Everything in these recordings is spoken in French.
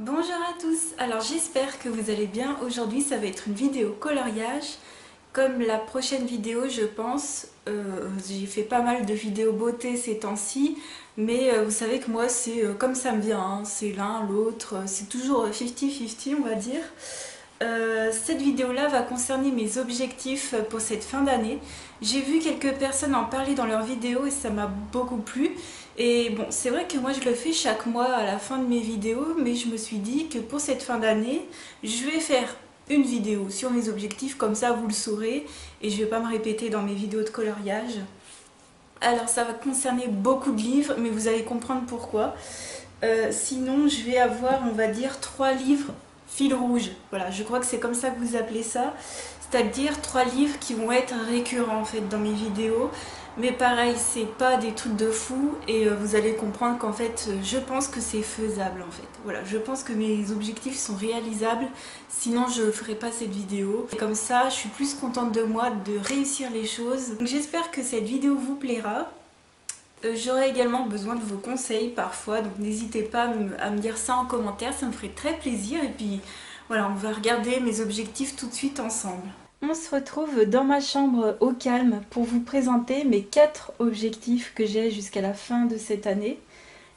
Bonjour à tous, alors j'espère que vous allez bien. Aujourd'hui ça va être une vidéo coloriage. Comme la prochaine vidéo je pense, j'ai fait pas mal de vidéos beauté ces temps-ci. Mais vous savez que moi c'est comme ça me vient, hein. C'est l'un, l'autre, c'est toujours 50-50 on va dire. Cette vidéo-là va concerner mes objectifs pour cette fin d'année. J'ai vu quelques personnes en parler dans leurs vidéos et ça m'a beaucoup plu. Et bon, c'est vrai que moi je le fais chaque mois à la fin de mes vidéos, mais je me suis dit que pour cette fin d'année, je vais faire une vidéo sur mes objectifs, comme ça vous le saurez, et je vais pas me répéter dans mes vidéos de coloriage. Alors ça va concerner beaucoup de livres, mais vous allez comprendre pourquoi. Sinon, je vais avoir, on va dire, 3 livres fil rouge. Voilà, je crois que c'est comme ça que vous appelez ça. C'est-à-dire 3 livres qui vont être récurrents en fait dans mes vidéos. Mais pareil, c'est pas des trucs de fou et vous allez comprendre qu'en fait, je pense que c'est faisable en fait. Voilà, je pense que mes objectifs sont réalisables, sinon je ferai pas cette vidéo. Et comme ça, je suis plus contente de moi de réussir les choses. Donc j'espère que cette vidéo vous plaira. J'aurai également besoin de vos conseils parfois, donc n'hésitez pas à me dire ça en commentaire, ça me ferait très plaisir. Et puis voilà, on va regarder mes objectifs tout de suite ensemble. On se retrouve dans ma chambre au calme pour vous présenter mes 4 objectifs que j'ai jusqu'à la fin de cette année.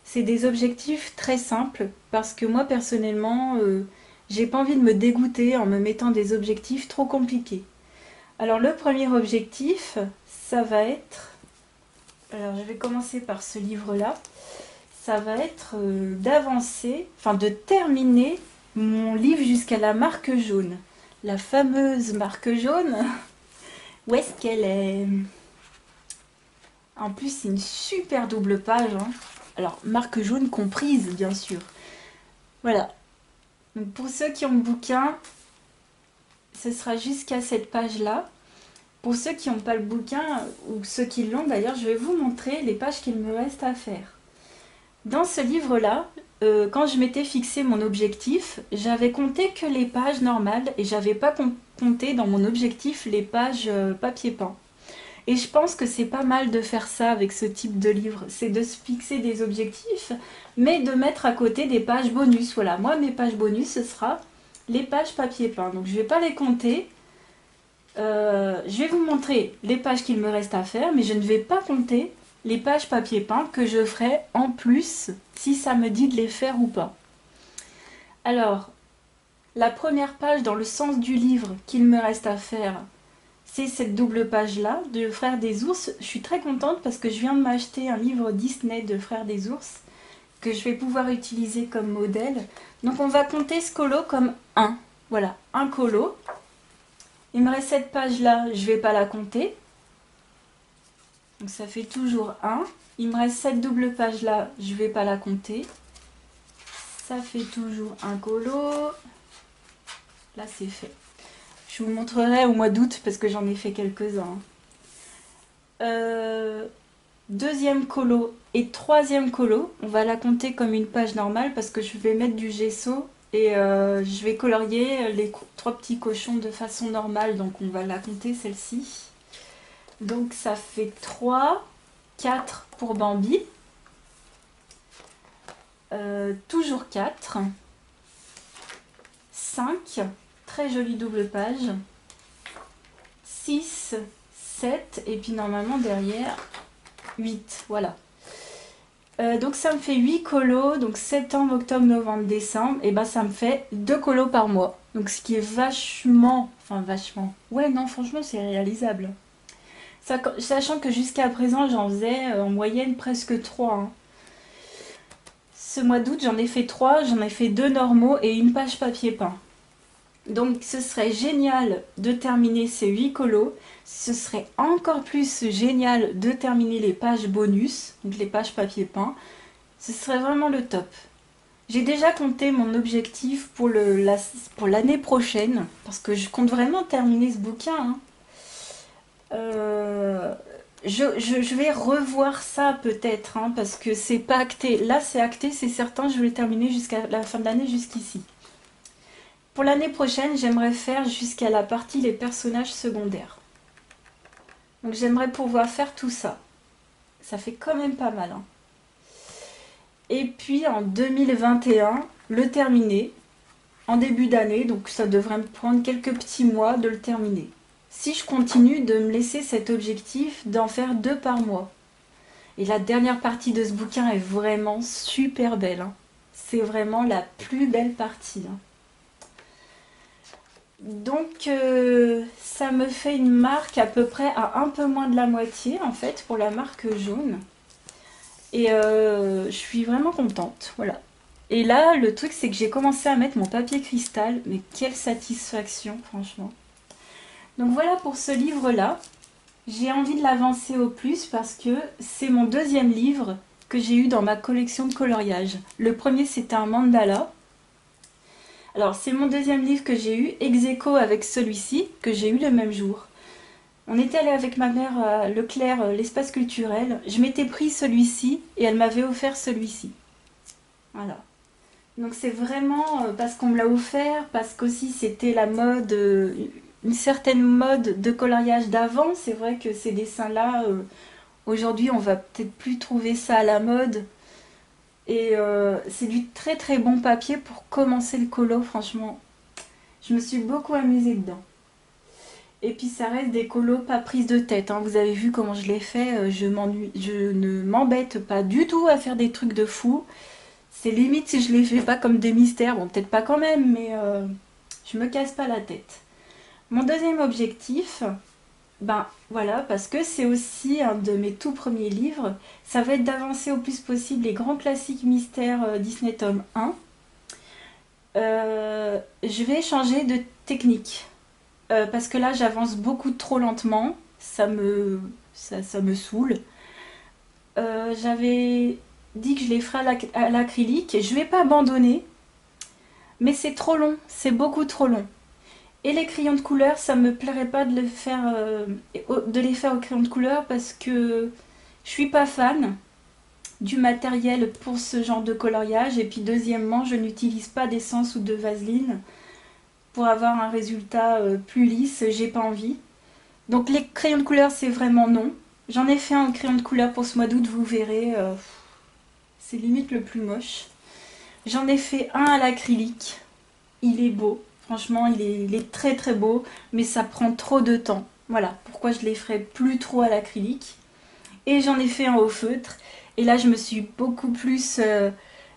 C'est des objectifs très simples parce que moi personnellement, j'ai pas envie de me dégoûter en me mettant des objectifs trop compliqués. Alors le premier objectif, ça va être... Alors je vais commencer par ce livre-là. Ça va être d'avancer, enfin de terminer mon livre jusqu'à la marque jaune. La fameuse marque jaune. Où est-ce qu'elle est? En plus, c'est une super double page, hein. Alors, marque jaune comprise, bien sûr. Voilà. Donc, pour ceux qui ont le bouquin, ce sera jusqu'à cette page-là. Pour ceux qui n'ont pas le bouquin, ou ceux qui l'ont d'ailleurs, je vais vous montrer les pages qu'il me reste à faire. Dans ce livre-là, quand je m'étais fixé mon objectif, j'avais compté que les pages normales et j'avais pas compté dans mon objectif les pages papier peint. Et je pense que c'est pas mal de faire ça avec ce type de livre, c'est de se fixer des objectifs, mais de mettre à côté des pages bonus. Voilà, moi mes pages bonus, ce sera les pages papier peint. Donc je vais pas les compter. Je vais vous montrer les pages qu'il me reste à faire, mais je ne vais pas compter les pages papier peint que je ferai en plus si ça me dit de les faire ou pas. Alors, la première page dans le sens du livre qu'il me reste à faire, c'est cette double page là de Frères des ours. Je suis très contente parce que je viens de m'acheter un livre Disney de Frères des ours que je vais pouvoir utiliser comme modèle. Donc on va compter ce colo comme 1. Voilà, un colo. Il me reste cette page là, je ne vais pas la compter. Donc ça fait toujours 1. Il me reste cette double page là, je ne vais pas la compter. Ça fait toujours un colo. Là c'est fait. Je vous montrerai au mois d'août parce que j'en ai fait quelques-uns. Deuxième colo et troisième colo, on va la compter comme une page normale parce que je vais mettre du gesso et je vais colorier les 3 petits cochons de façon normale, donc on va la compter celle-ci. Donc ça fait 3, 4 pour Bambi, toujours 4, 5, très jolie double page, 6, 7 et puis normalement derrière 8, voilà. Donc ça me fait 8 colos, donc septembre, octobre, novembre, décembre, et ben ça me fait 2 colos par mois. Donc ce qui est vachement, ouais non franchement c'est réalisable. Sachant que jusqu'à présent j'en faisais en moyenne presque 3. Hein. Ce mois d'août j'en ai fait 3, j'en ai fait 2 normaux et une page papier peint. Donc ce serait génial de terminer ces 8 colos. Ce serait encore plus génial de terminer les pages bonus, donc les pages papier peint. Ce serait vraiment le top. J'ai déjà compté mon objectif pour l'année prochaine, parce que je compte vraiment terminer ce bouquin. Hein. Je vais revoir ça peut-être, hein, parce que c'est pas acté. Là c'est acté, c'est certain, je vais le terminer jusqu'à la fin de l'année, jusqu'ici. Pour l'année prochaine, j'aimerais faire jusqu'à la partie les personnages secondaires. Donc j'aimerais pouvoir faire tout ça. Ça fait quand même pas mal. Hein. Et puis en 2021, le terminer en début d'année, donc ça devrait me prendre quelques petits mois de le terminer. Si je continue de me laisser cet objectif d'en faire 2 par mois. Et la dernière partie de ce bouquin est vraiment super belle, hein. C'est vraiment la plus belle partie, hein. Donc ça me fait une marque à peu près à un peu moins de la moitié en fait pour la marque jaune. Et je suis vraiment contente, voilà. Et là, le truc, c'est que j'ai commencé à mettre mon papier cristal. Mais quelle satisfaction, franchement. Donc voilà pour ce livre-là. J'ai envie de l'avancer au plus parce que c'est mon deuxième livre que j'ai eu dans ma collection de coloriage. Le premier, c'était un mandala. Alors, c'est mon deuxième livre que j'ai eu, ex aequo avec celui-ci, que j'ai eu le même jour. On était allé avec ma mère à Leclerc, l'espace culturel. Je m'étais pris celui-ci et elle m'avait offert celui-ci. Voilà. Donc c'est vraiment parce qu'on me l'a offert, parce qu'aussi c'était la mode, une certaine mode de coloriage d'avant. C'est vrai que ces dessins-là, aujourd'hui on va peut-être plus trouver ça à la mode. Et c'est du très très bon papier pour commencer le colo, franchement. Je me suis beaucoup amusée dedans. Et puis ça reste des colos pas prises de tête, hein. Vous avez vu comment je l'ai fait, je ne m'embête pas du tout à faire des trucs de fou. C'est limite si je les fais pas comme des mystères, bon peut-être pas quand même, mais je me casse pas la tête. Mon deuxième objectif, ben voilà, parce que c'est aussi un de mes tout premiers livres, ça va être d'avancer au plus possible les grands classiques mystères Disney tome 1. Je vais changer de technique, parce que là j'avance beaucoup trop lentement, ça me saoule. J'avais dit que je les ferais à l'acrylique. Je vais pas abandonner, mais c'est trop long, c'est beaucoup trop long. Et les crayons de couleur, ça me plairait pas de les faire au crayon de couleur parce que je suis pas fan du matériel pour ce genre de coloriage. Et puis deuxièmement, je n'utilise pas d'essence ou de vaseline pour avoir un résultat plus lisse, j'ai pas envie. Donc les crayons de couleur, c'est vraiment non. J'en ai fait un crayon de couleur pour ce mois d'août, vous verrez. C'est limite le plus moche. J'en ai fait un à l'acrylique. Il est beau. Franchement, il est très très beau. Mais ça prend trop de temps. Voilà pourquoi je les ferai plus trop à l'acrylique. Et j'en ai fait un au feutre. Et là, je me suis beaucoup plus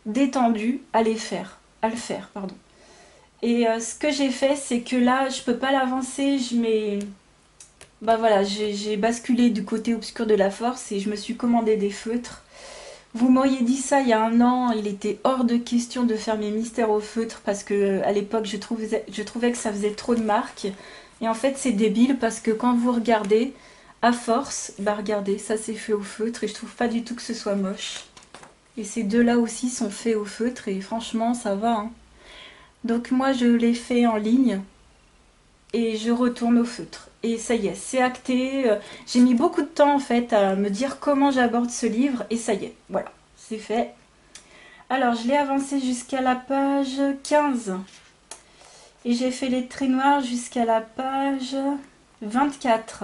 détendue à le faire. Pardon. Et ce que j'ai fait, c'est que là, je peux pas l'avancer. Bah voilà, j'ai basculé du côté obscur de la force et je me suis commandé des feutres. Vous m'auriez dit ça il y a un an, il était hors de question de faire mes mystères au feutre parce que à l'époque je trouvais que ça faisait trop de marques. Et en fait c'est débile parce que quand vous regardez, à force, bah regardez, ça c'est fait au feutre et je trouve pas du tout que ce soit moche. Et ces deux-là aussi sont faits au feutre et franchement ça va, hein. Donc moi je l'ai fait en ligne et je retourne au feutre. Et ça y est, c'est acté. J'ai mis beaucoup de temps en fait à me dire comment j'aborde ce livre et ça y est, voilà, c'est fait. Alors je l'ai avancé jusqu'à la page 15 et j'ai fait les traits noirs jusqu'à la page 24.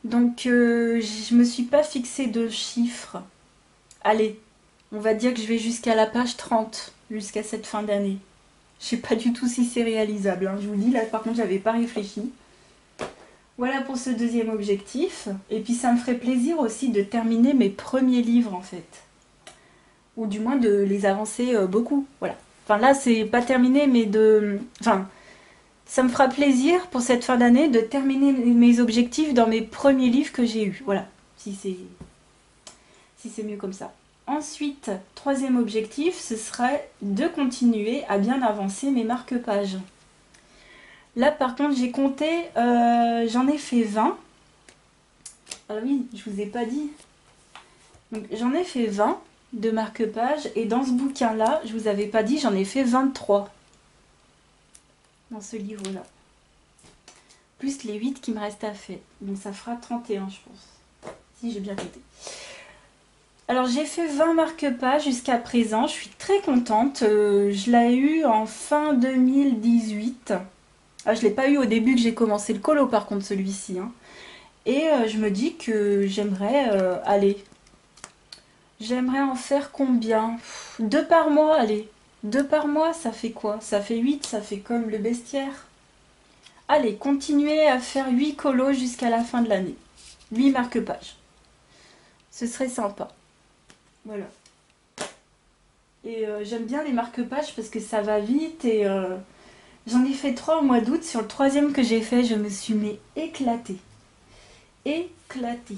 Donc je me suis pas fixé de chiffres. Allez, on va dire que je vais jusqu'à la page 30, jusqu'à cette fin d'année. Je sais pas du tout si c'est réalisable, hein. Je vous dis, là par contre j'avais pas réfléchi. Voilà pour ce deuxième objectif. Et puis ça me ferait plaisir aussi de terminer mes premiers livres en fait. Ou du moins de les avancer beaucoup. Voilà. Enfin là c'est pas terminé mais de... Enfin, ça me fera plaisir pour cette fin d'année de terminer mes objectifs dans mes premiers livres que j'ai eus. Voilà. Si c'est mieux comme ça. Ensuite, troisième objectif, ce serait de continuer à bien avancer mes marque-pages. Là, par contre, j'ai compté, j'en ai fait 20. Ah oui, je vous ai pas dit. Donc, j'en ai fait 20 de marque-pages. Et dans ce bouquin-là, je vous avais pas dit, j'en ai fait 23. Dans ce livre-là. Plus les 8 qui me restent à faire. Donc, ça fera 31, je pense. Si j'ai bien compté. Alors, j'ai fait 20 marque-pages jusqu'à présent. Je suis très contente. Je l'ai eu en fin 2018. Ah, je ne l'ai pas eu au début que j'ai commencé le colo par contre celui-ci, hein. Et je me dis que j'aimerais j'aimerais en faire combien? 2 par mois, allez. 2 par mois, ça fait quoi? Ça fait 8, ça fait comme le bestiaire. Allez, continuez à faire 8 colos jusqu'à la fin de l'année. 8 marque-pages. Ce serait sympa. Voilà. Et j'aime bien les marque-pages parce que ça va vite et j'en ai fait 3 au mois d'août. Sur le 3e que j'ai fait, je me suis éclatée. Éclatée.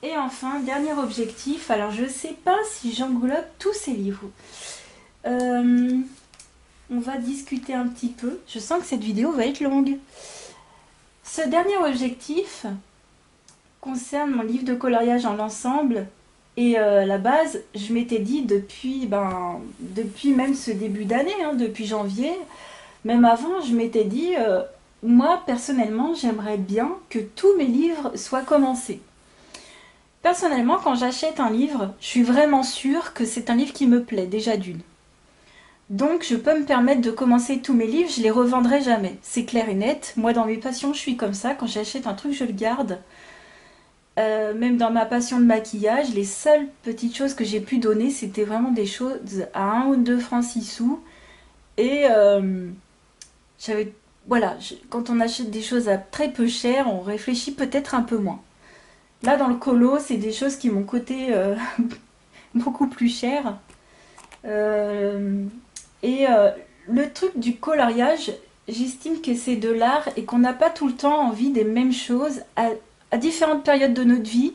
Et enfin, dernier objectif. Alors, je sais pas si j'englobe tous ces livres. On va discuter un petit peu. Je sens que cette vidéo va être longue. Ce dernier objectif concerne mon livre de coloriage en l'ensemble. Et la base, je m'étais dit depuis même ce début d'année, hein, depuis janvier, même avant, je m'étais dit, moi personnellement, j'aimerais bien que tous mes livres soient commencés. Personnellement, quand j'achète un livre, je suis vraiment sûre que c'est un livre qui me plaît, déjà d'une. Donc je peux me permettre de commencer tous mes livres, je les revendrai jamais. C'est clair et net. Moi dans mes passions, je suis comme ça. Quand j'achète un truc, je le garde. Même dans ma passion de maquillage, les seules petites choses que j'ai pu donner, c'était vraiment des choses à 1 ou 2 francs 6 sous. Et voilà, quand on achète des choses à très peu cher, on réfléchit peut-être un peu moins. Là dans le colo, c'est des choses qui m'ont coûté beaucoup plus cher. Le truc du coloriage, j'estime que c'est de l'art et qu'on n'a pas tout le temps envie des mêmes choses. À différentes périodes de notre vie,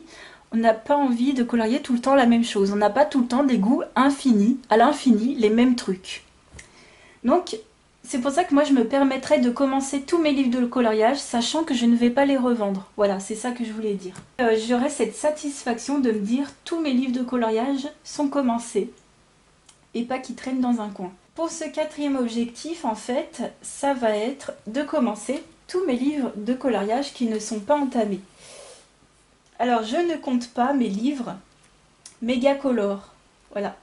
on n'a pas envie de colorier tout le temps la même chose. On n'a pas tout le temps des goûts infinis, à l'infini, les mêmes trucs. Donc, c'est pour ça que moi, je me permettrais de commencer tous mes livres de coloriage, sachant que je ne vais pas les revendre. Voilà, c'est ça que je voulais dire. J'aurais cette satisfaction de me dire tous mes livres de coloriage sont commencés et pas qu'ils traînent dans un coin. Pour ce 4e objectif, en fait, ça va être de commencer tous mes livres de coloriage qui ne sont pas entamés. Alors, je ne compte pas mes livres Mégacolor, voilà,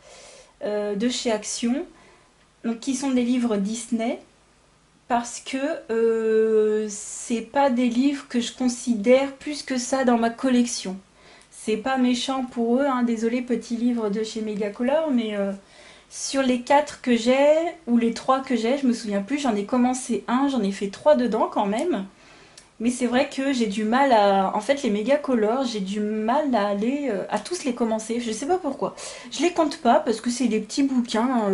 de chez Action, donc qui sont des livres Disney, parce que c'est pas des livres que je considère plus que ça dans ma collection. C'est pas méchant pour eux, hein, désolé petit livre de chez Mégacolor, mais sur les 4 que j'ai, ou les 3 que j'ai, je me souviens plus, j'en ai commencé un, j'en ai fait 3 dedans quand même. Mais c'est vrai que j'ai du mal à... En fait, les Mégacolor, j'ai du mal à aller... à tous les commencer. Je sais pas pourquoi. Je les compte pas parce que c'est des petits bouquins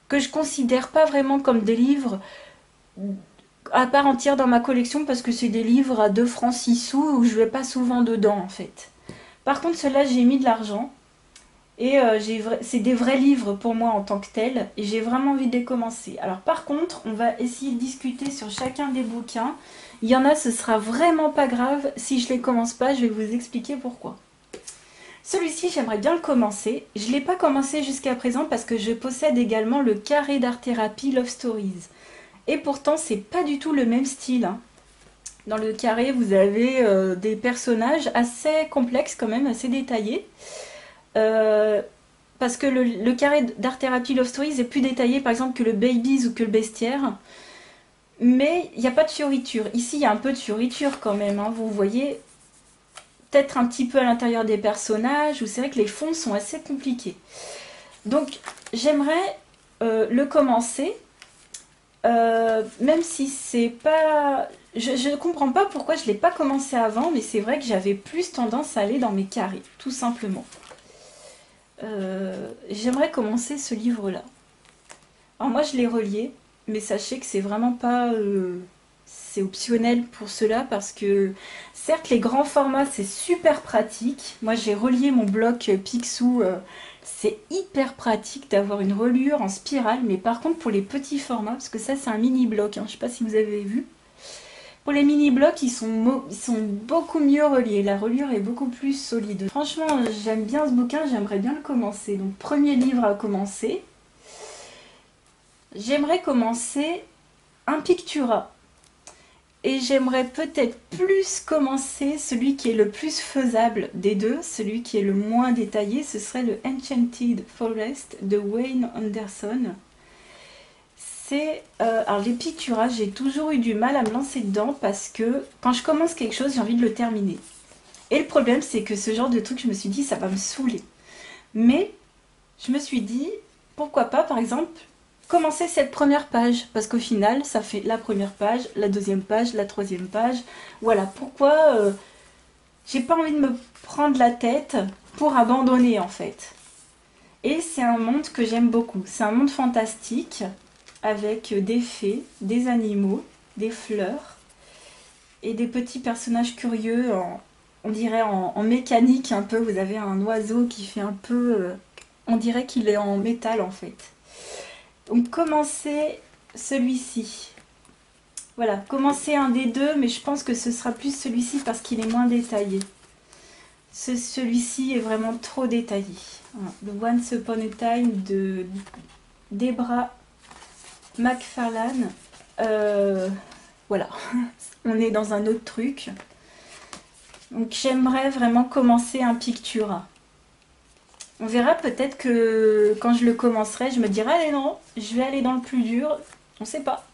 que je considère pas vraiment comme des livres à part entière dans ma collection parce que c'est des livres à 2 francs 6 sous où je vais pas souvent dedans en fait. Par contre, ceux-là, j'ai mis de l'argent. Et c'est des vrais livres pour moi en tant que tels. Et j'ai vraiment envie de les commencer. Alors par contre, on va essayer de discuter sur chacun des bouquins. Il y en a, ce sera vraiment pas grave. Si je les commence pas, je vais vous expliquer pourquoi. Celui-ci, j'aimerais bien le commencer. Je ne l'ai pas commencé jusqu'à présent parce que je possède également le carré d'art thérapie Love Stories. Et pourtant, c'est pas du tout le même style, hein. Dans le carré, vous avez des personnages assez complexes quand même, assez détaillés. Parce que le carré d'art thérapie Love Stories est plus détaillé par exemple que le Babies ou que le Bestiaire. Mais il n'y a pas de fioriture. Ici, il y a un peu de fioriture quand même, hein. Vous voyez peut-être un petit peu à l'intérieur des personnages, où c'est vrai que les fonds sont assez compliqués. Donc, j'aimerais le commencer, même si c'est pas... Je ne comprends pas pourquoi je ne l'ai pas commencé avant, mais c'est vrai que j'avais plus tendance à aller dans mes carrés, tout simplement. J'aimerais commencer ce livre-là. Alors moi, je l'ai relié, mais sachez que c'est vraiment pas... c'est optionnel pour cela parce que certes les grands formats c'est super pratique. Moi j'ai relié mon bloc Picsou, c'est hyper pratique d'avoir une reliure en spirale, mais par contre pour les petits formats, parce que ça c'est un mini bloc, hein, je sais pas si vous avez vu. Pour les mini blocs ils sont beaucoup mieux reliés, la reliure est beaucoup plus solide. Franchement j'aime bien ce bouquin, j'aimerais bien le commencer. Donc premier livre à commencer. J'aimerais commencer un Pictura. Et j'aimerais peut-être plus commencer celui qui est le plus faisable des deux, celui qui est le moins détaillé, ce serait le Enchanted Forest de Wayne Anderson. Alors les Pictura, j'ai toujours eu du mal à me lancer dedans parce que quand je commence quelque chose, j'ai envie de le terminer. Et le problème, c'est que ce genre de truc, je me suis dit, ça va me saouler. Mais je me suis dit, pourquoi pas, par exemple, commencer cette première page, parce qu'au final, ça fait la première page, la deuxième page, la troisième page. Voilà, pourquoi j'ai pas envie de me prendre la tête pour abandonner, en fait. Et c'est un monde que j'aime beaucoup. C'est un monde fantastique, avec des fées, des animaux, des fleurs, et des petits personnages curieux, on dirait en mécanique un peu. Vous avez un oiseau qui fait un peu... on dirait qu'il est en métal, en fait. Donc commencez celui-ci. Voilà, commencez un des deux, mais je pense que ce sera plus celui-ci parce qu'il est moins détaillé. Celui-ci est vraiment trop détaillé. Voilà. The Once Upon a Time de Deborah McFarlane. Voilà, on est dans un autre truc. Donc j'aimerais vraiment commencer un Pictura. On verra, peut-être que quand je le commencerai, je me dirai allez non, je vais aller dans le plus dur, on sait pas.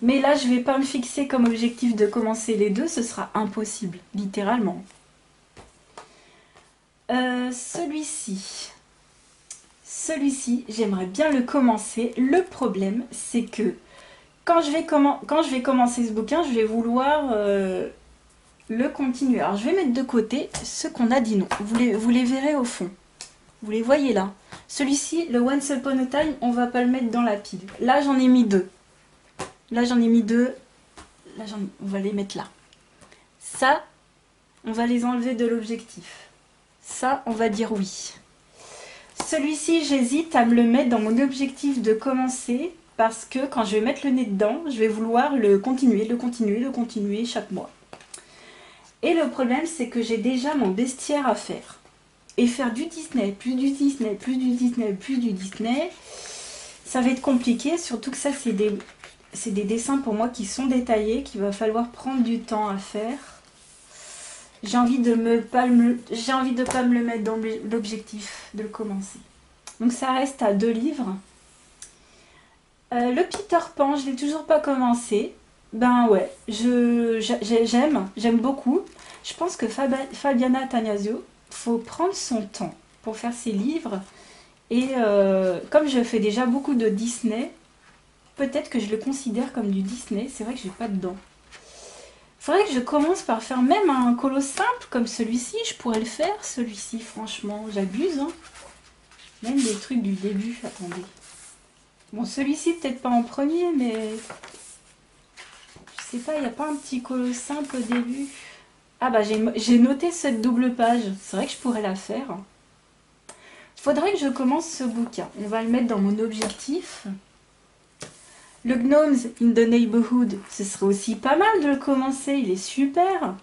Mais là, je vais pas me fixer comme objectif de commencer les deux, ce sera impossible, littéralement. Celui-ci, j'aimerais bien le commencer. Le problème, c'est que quand je vais commencer ce bouquin, je vais vouloir le continuer. Alors, je vais mettre de côté ce qu'on a dit non. Vous les verrez au fond. Vous les voyez là. Celui-ci, le Once Upon a Time, on va pas le mettre dans la pile. Là, j'en ai mis deux. Là, j'en ai mis deux. Là, on va les mettre là. Ça, on va les enlever de l'objectif. Ça, on va dire oui. Celui-ci, j'hésite à me le mettre dans mon objectif de commencer parce que quand je vais mettre le nez dedans, je vais vouloir le continuer chaque mois. Et le problème, c'est que j'ai déjà mon bestiaire à faire. Et faire du Disney, plus du Disney, plus du Disney, plus du Disney, ça va être compliqué. Surtout que ça, c'est des dessins pour moi qui sont détaillés, qu'il va falloir prendre du temps à faire. J'ai envie de pas me le mettre dans l'objectif de le commencer. Donc ça reste à 2 livres. Le Peter Pan, je l'ai toujours pas commencé. Ben ouais, j'aime beaucoup. Je pense que Fabiana Attanasio, faut prendre son temps pour faire ses livres. Et comme je fais déjà beaucoup de Disney, peut-être que je le considère comme du Disney. C'est vrai que j'ai pas dedans. Faudrait que je commence par faire même un colo simple comme celui-ci. Je pourrais le faire, celui-ci, franchement. J'abuse, hein. Même des trucs du début, attendez. Bon, celui-ci, peut-être pas en premier, mais... je sais pas, il n'y a pas un petit colo simple au début. Ah bah, j'ai noté cette double page. C'est vrai que je pourrais la faire. Faudrait que je commence ce bouquin. On va le mettre dans mon objectif. Le Gnomes in the Neighborhood, ce serait aussi pas mal de le commencer, il est super.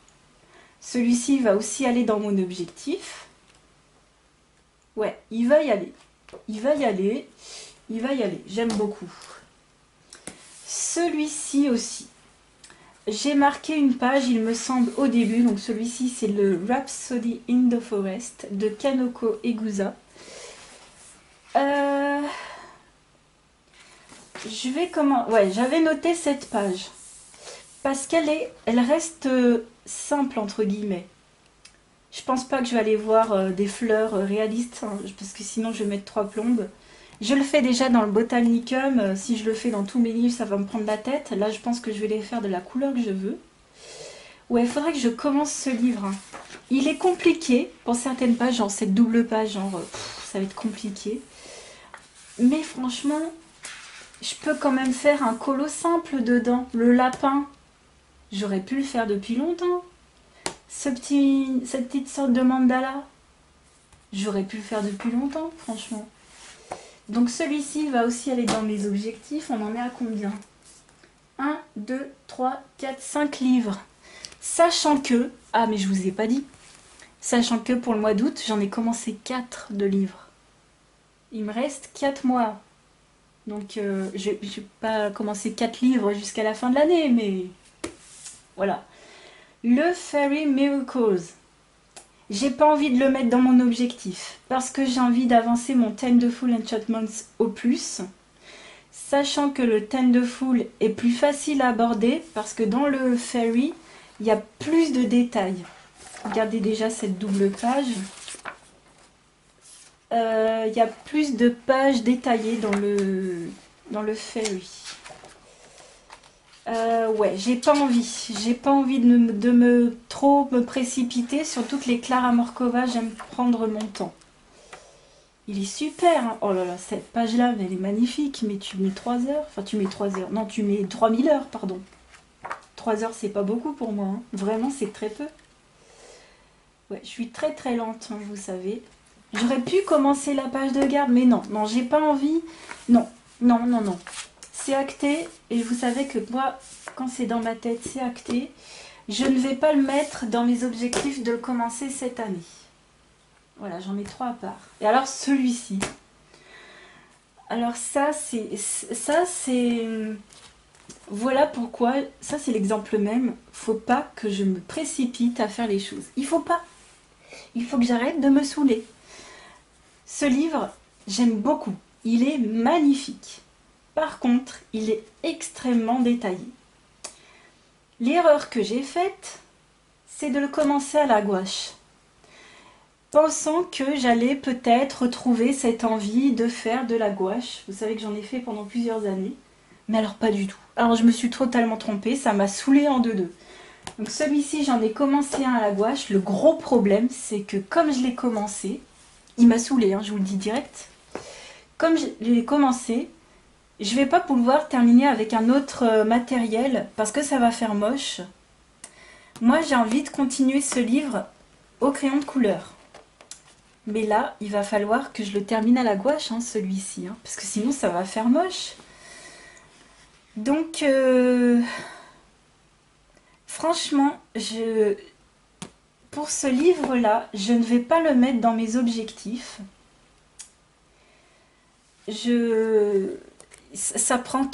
Celui-ci va aussi aller dans mon objectif. Ouais, il va y aller. Il va y aller. Il va y aller. J'aime beaucoup. Celui-ci aussi. J'ai marqué une page, il me semble, au début. Donc celui-ci, c'est le Rhapsody in the Forest de Kanoko Egusa. Ouais, j'avais noté cette page parce elle reste simple entre guillemets. Je pense pas que je vais aller voir des fleurs réalistes hein, parce que sinon je vais mettre 3 plombes. Je le fais déjà dans le Botanicum. Si je le fais dans tous mes livres, ça va me prendre la tête. Là, je pense que je vais les faire de la couleur que je veux. Ouais, il faudrait que je commence ce livre. Hein. Il est compliqué pour certaines pages, genre cette double page, genre ça va être compliqué. Mais franchement, je peux quand même faire un colo simple dedans. Le lapin, j'aurais pu le faire depuis longtemps. Cette petite sorte de mandala, j'aurais pu le faire depuis longtemps, franchement. Donc celui-ci va aussi aller dans mes objectifs. On en est à combien? 1, 2, 3, 4, 5 livres. Sachant que... ah, mais je vous ai pas dit. Sachant que pour le mois d'août, j'en ai commencé 4 de livres. Il me reste 4 mois. Donc, je vais pas commencer 4 livres jusqu'à la fin de l'année, mais... voilà. Le Fairy Miracles. J'ai pas envie de le mettre dans mon objectif. Parce que j'ai envie d'avancer mon Tenderful Enchantments au plus. Sachant que le Tenderful est plus facile à aborder. Parce que dans le Fairy, il y a plus de détails. Regardez déjà cette double page. il y a plus de pages détaillées dans le Fairy. Ouais, j'ai pas envie de trop me précipiter, surtout que les Clara Morkova, j'aime prendre mon temps. Il est super, hein. Oh là là, cette page-là, elle est magnifique, mais tu mets 3 heures, enfin tu mets 3 heures, non, tu mets 3000 heures, pardon. 3 heures, c'est pas beaucoup pour moi, hein. Vraiment, c'est très peu. Ouais, je suis très très lente, hein, vous savez. J'aurais pu commencer la page de garde, mais non, non, j'ai pas envie. Non, non, non, non. C'est acté, et vous savez que moi, quand c'est dans ma tête, c'est acté. Je ne vais pas le mettre dans mes objectifs de le commencer cette année. Voilà, j'en mets 3 à part. Et alors celui-ci. Alors ça, c'est... Voilà pourquoi, ça c'est l'exemple même. Faut pas que je me précipite à faire les choses. Il faut pas. Il faut que j'arrête de me saouler. Ce livre, j'aime beaucoup. Il est magnifique. Par contre, il est extrêmement détaillé. L'erreur que j'ai faite, c'est de le commencer à la gouache. Pensant que j'allais peut-être retrouver cette envie de faire de la gouache. Vous savez que j'en ai fait pendant plusieurs années. Mais alors pas du tout. Alors je me suis totalement trompée, ça m'a saoulée en deux. Donc celui-ci, j'en ai commencé un à la gouache. Le gros problème, c'est que comme je l'ai commencé, il m'a saoulée, hein, je vous le dis direct. Comme je l'ai commencé, je vais pas pouvoir terminer avec un autre matériel parce que ça va faire moche. Moi, j'ai envie de continuer ce livre au crayon de couleur. Mais là, il va falloir que je le termine à la gouache, hein, celui-ci, hein, parce que sinon ça va faire moche. Donc, franchement, pour ce livre-là, je ne vais pas le mettre dans mes objectifs. Ça prend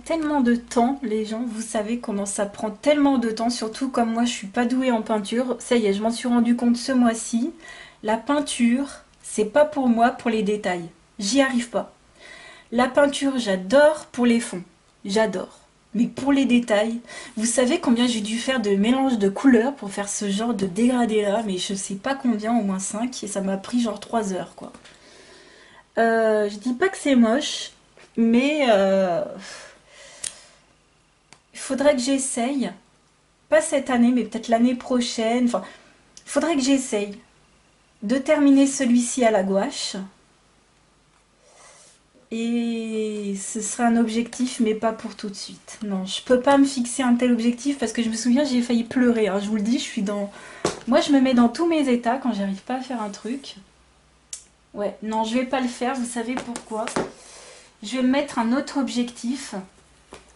tellement de temps, les gens, vous savez comment ça prend tellement de temps, surtout comme moi je suis pas douée en peinture. Ça y est, je m'en suis rendu compte ce mois-ci. La peinture, c'est pas pour moi pour les détails. J'y arrive pas. La peinture, j'adore pour les fonds. J'adore. Mais pour les détails, vous savez combien j'ai dû faire de mélange de couleurs pour faire ce genre de dégradé là, mais je sais pas combien, au moins 5, et ça m'a pris genre 3 heures quoi. Je dis pas que c'est moche, mais il faudrait que j'essaye. Pas cette année, mais peut-être l'année prochaine. Enfin, il faudrait que j'essaye de terminer celui-ci à la gouache. Et ce serait un objectif, mais pas pour tout de suite. Non, je peux pas me fixer un tel objectif parce que je me souviens, j'ai failli pleurer. Hein. Je vous le dis, je suis dans... Moi, je me mets dans tous mes états quand j'arrive pas à faire un truc. Ouais, non, je vais pas le faire. Vous savez pourquoi? Je vais me mettre un autre objectif.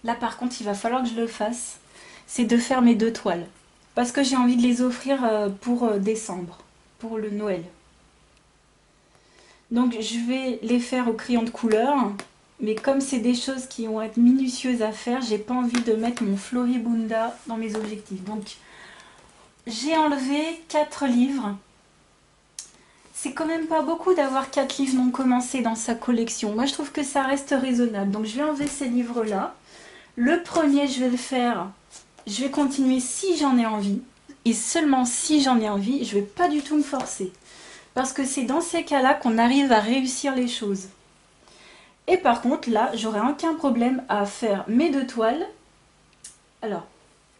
Là, par contre, il va falloir que je le fasse. C'est de faire mes 2 toiles. Parce que j'ai envie de les offrir pour décembre, pour le Noël. Donc je vais les faire au crayon de couleur, mais comme c'est des choses qui vont être minutieuses à faire, j'ai pas envie de mettre mon Floribunda dans mes objectifs. Donc j'ai enlevé 4 livres. C'est quand même pas beaucoup d'avoir 4 livres non commencés dans sa collection. Moi je trouve que ça reste raisonnable. Donc je vais enlever ces livres-là. Le premier, je vais le faire. Je vais continuer si j'en ai envie. Et seulement si j'en ai envie, je vais pas du tout me forcer. Parce que c'est dans ces cas-là qu'on arrive à réussir les choses. Et par contre, là, j'aurai aucun problème à faire mes 2 toiles. Alors,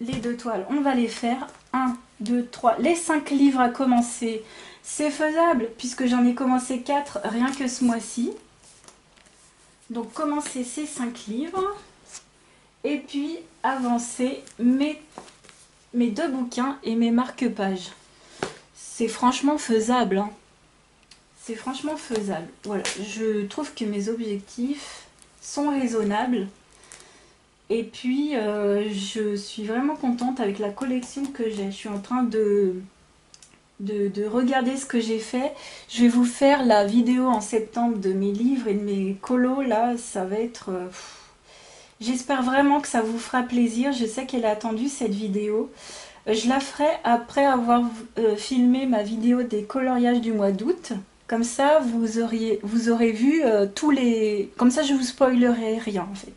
les 2 toiles, on va les faire. 1, 2, 3. Les 5 livres à commencer, c'est faisable, puisque j'en ai commencé 4 rien que ce mois-ci. Donc, commencer ces 5 livres. Et puis, avancer mes 2 bouquins et mes marque-pages. C'est franchement faisable, hein. C'est franchement faisable. Voilà, je trouve que mes objectifs sont raisonnables. Et puis, je suis vraiment contente avec la collection que j'ai. Je suis en train de regarder ce que j'ai fait. Je vais vous faire la vidéo en septembre de mes livres et de mes colos. Là, ça va être... J'espère vraiment que ça vous fera plaisir. Je sais qu'elle est attendue, cette vidéo. Je la ferai après avoir filmé ma vidéo des coloriages du mois d'août. Comme ça, vous aurez vu tous les... Comme ça, je vous spoilerai rien, en fait.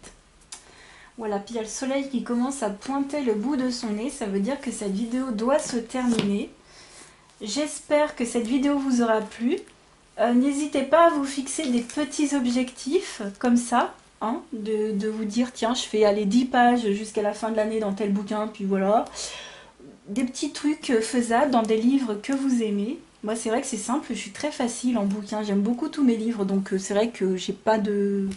Voilà, puis il y a le soleil qui commence à pointer le bout de son nez. Ça veut dire que cette vidéo doit se terminer. J'espère que cette vidéo vous aura plu. N'hésitez pas à vous fixer des petits objectifs comme ça, hein, de vous dire tiens je fais aller 10 pages jusqu'à la fin de l'année dans tel bouquin, puis voilà. Des petits trucs faisables dans des livres que vous aimez. Moi c'est vrai que c'est simple, je suis très facile en bouquin, j'aime beaucoup tous mes livres, donc c'est vrai que j'ai pas de...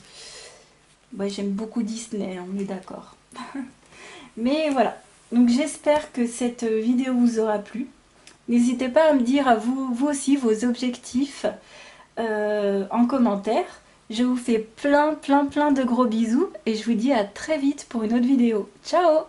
Ouais, j'aime beaucoup Disney, on est d'accord. Mais voilà, donc j'espère que cette vidéo vous aura plu. N'hésitez pas à me dire à vous, vous aussi vos objectifs en commentaire. Je vous fais plein de gros bisous et je vous dis à très vite pour une autre vidéo. Ciao!